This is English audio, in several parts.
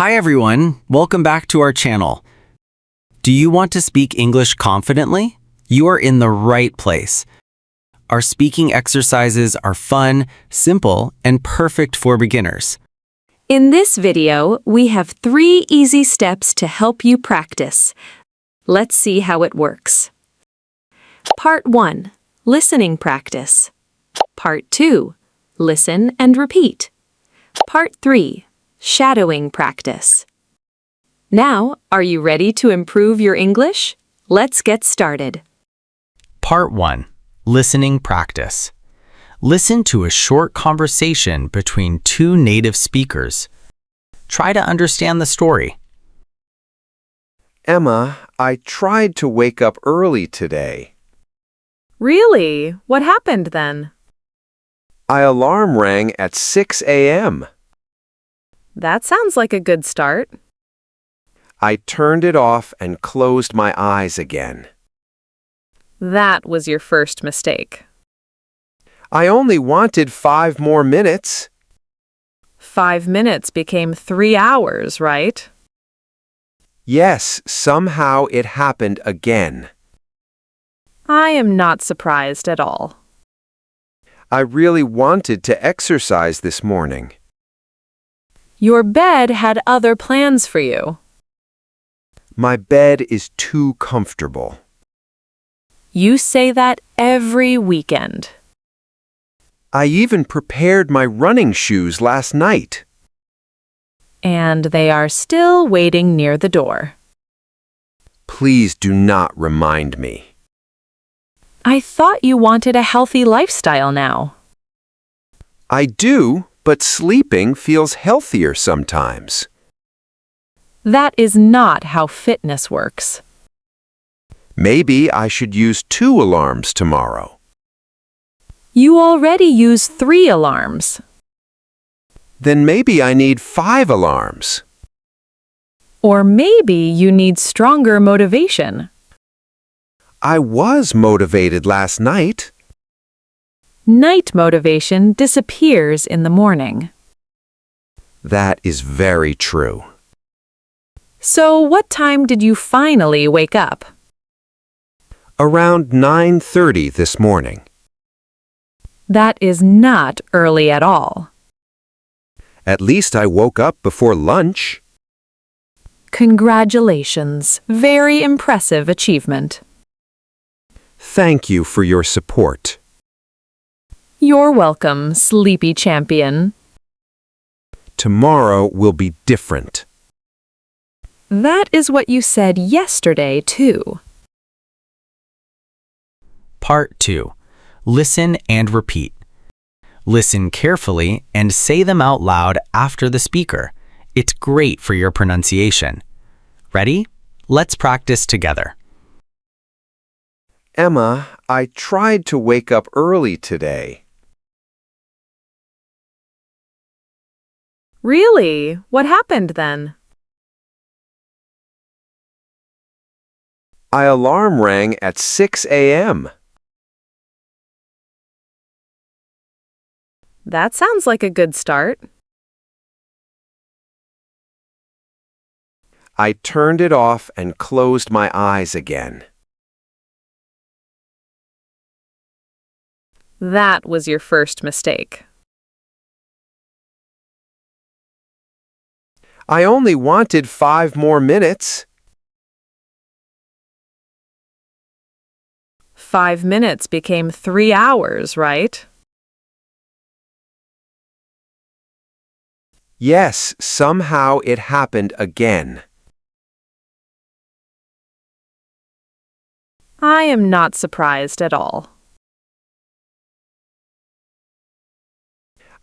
Hi everyone, welcome back to our channel. Do you want to speak English confidently? You are in the right place. Our speaking exercises are fun, simple, and perfect for beginners. In this video, we have 3 easy steps to help you practice. Let's see how it works. Part 1. Listening practice. Part 2. Listen and repeat. Part 3. Shadowing practice. Now, are you ready to improve your English? Let's get started. Part 1. Listening practice. Listen to a short conversation between 2 native speakers. Try to understand the story. Emma, I tried to wake up early today. Really? What happened then? My alarm rang at 6 a.m. That sounds like a good start. I turned it off and closed my eyes again. That was your first mistake. I only wanted 5 more minutes. 5 minutes became 3 hours, right? Yes, somehow it happened again. I am not surprised at all. I really wanted to exercise this morning. Your bed had other plans for you. My bed is too comfortable. You say that every weekend. I even prepared my running shoes last night. And they are still waiting near the door. Please do not remind me. I thought you wanted a healthy lifestyle now. I do, but sleeping feels healthier sometimes. That is not how fitness works. Maybe I should use 2 alarms tomorrow. You already use 3 alarms. Then maybe I need 5 alarms. Or maybe you need stronger motivation. I was motivated last night. Night motivation disappears in the morning. That is very true. So what time did you finally wake up? Around 9:30 this morning. That is not early at all. At least I woke up before lunch. Congratulations. Very impressive achievement. Thank you for your support. You're welcome, sleepy champion. Tomorrow will be different. That is what you said yesterday, too. Part 2. Listen and repeat. Listen carefully and say them out loud after the speaker. It's great for your pronunciation. Ready? Let's practice together. Emma, I tried to wake up early today. Really? What happened then? My alarm rang at 6 a.m. That sounds like a good start. I turned it off and closed my eyes again. That was your first mistake. I only wanted 5 more minutes. 5 minutes became 3 hours, right? Yes, somehow it happened again. I am not surprised at all.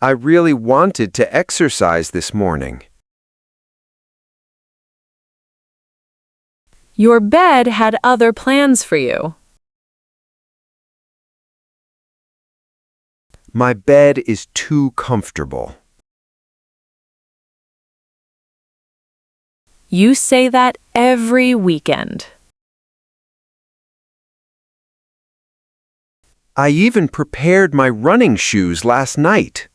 I really wanted to exercise this morning. Your bed had other plans for you. My bed is too comfortable. You say that every weekend. I even prepared my running shoes last night.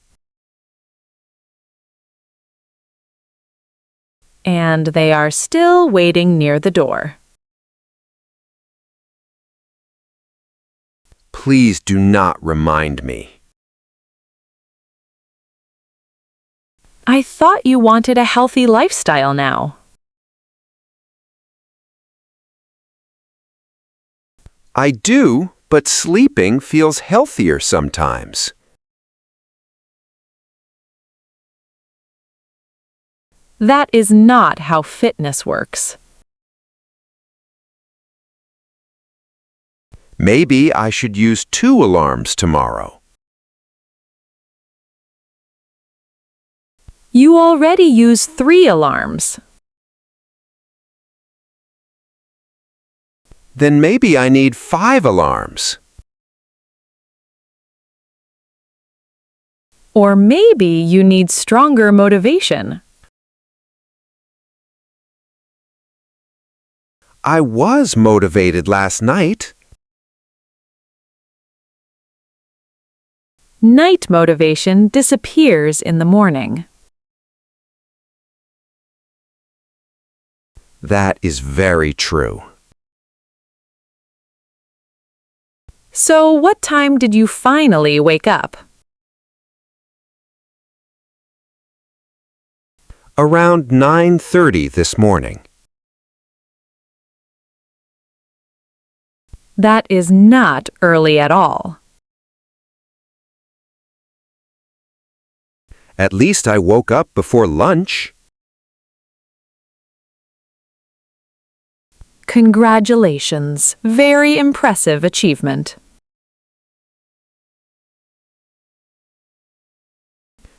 and they are still waiting near the door. Please do not remind me. I thought you wanted a healthy lifestyle now. I do, but sleeping feels healthier sometimes. That is not how fitness works. Maybe I should use 2 alarms tomorrow. You already use 3 alarms. Then maybe I need 5 alarms. Or maybe you need stronger motivation. I was motivated last night. Night motivation disappears in the morning. That is very true. So, what time did you finally wake up? Around 9:30 this morning. That is not early at all. At least I woke up before lunch. Congratulations. Very impressive achievement.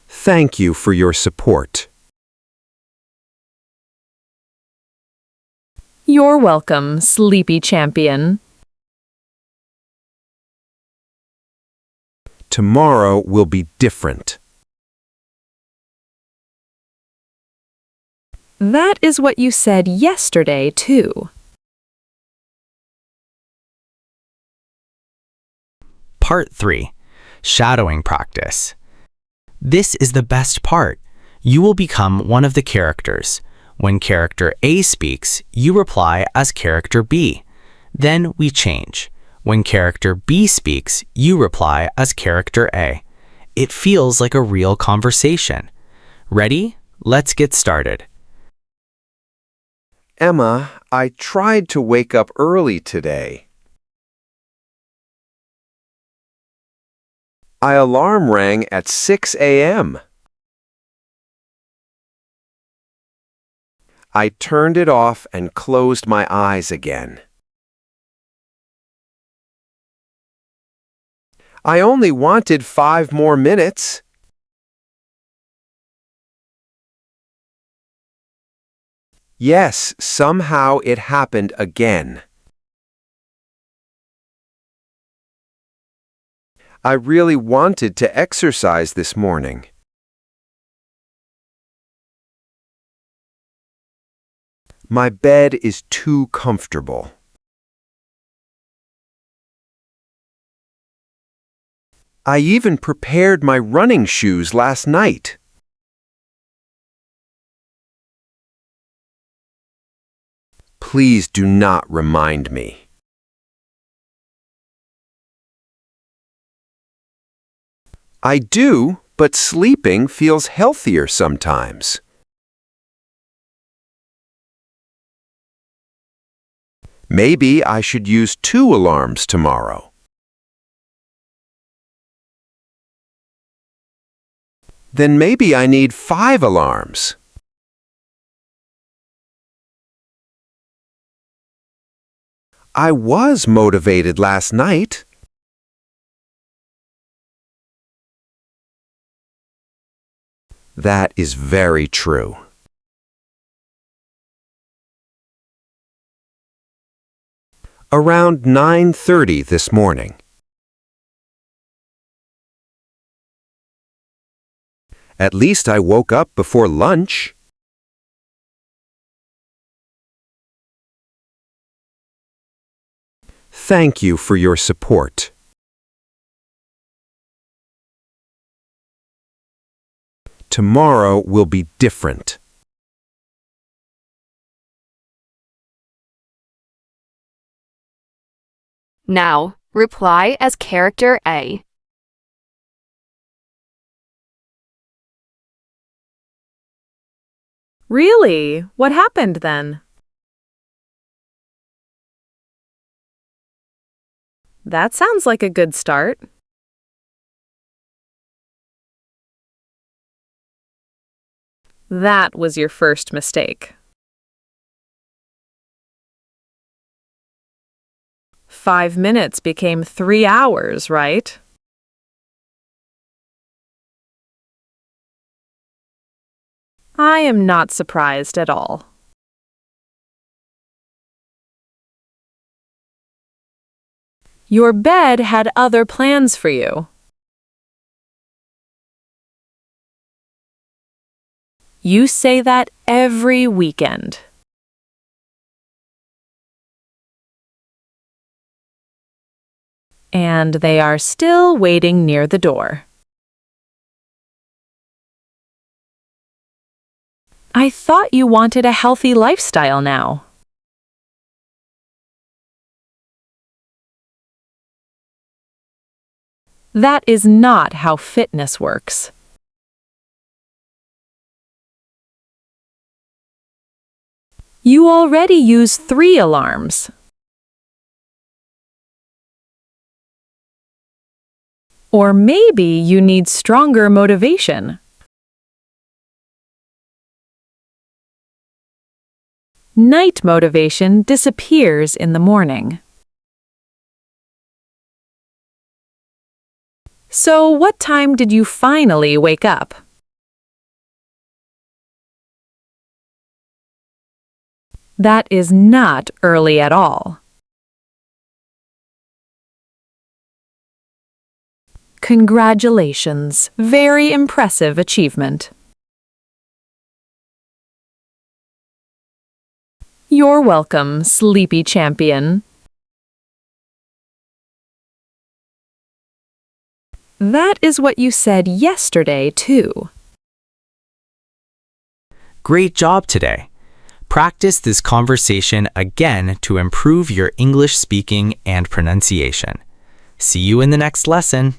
Thank you for your support. You're welcome, sleepy champion. Tomorrow will be different. That is what you said yesterday, too. Part 3. Shadowing practice. This is the best part. You will become one of the characters. When character A speaks, you reply as character B. Then we change. When character B speaks, you reply as character A. It feels like a real conversation. Ready? Let's get started. Emma, I tried to wake up early today. My alarm rang at 6 a.m. I turned it off and closed my eyes again. I only wanted 5 more minutes. Yes, somehow it happened again. I really wanted to exercise this morning. My bed is too comfortable. I even prepared my running shoes last night. Please do not remind me. I do, but sleeping feels healthier sometimes. Maybe I should use 2 alarms tomorrow. Then maybe I need 5 alarms. I was motivated last night. That is very true. Around 9:30 this morning. At least I woke up before lunch. Thank you for your support. Tomorrow will be different. Now, reply as character A. Really? What happened then? That sounds like a good start. That was your first mistake. 5 minutes became 3 hours, right? I am not surprised at all. Your bed had other plans for you. You say that every weekend. And they are still waiting near the door. I thought you wanted a healthy lifestyle now. That is not how fitness works. You already use 3 alarms. Or maybe you need stronger motivation. Night motivation disappears in the morning. So, what time did you finally wake up? That is not early at all. Congratulations, very impressive achievement. You're welcome, sleepy champion. That is what you said yesterday, too. Great job today. Practice this conversation again to improve your English speaking and pronunciation. See you in the next lesson.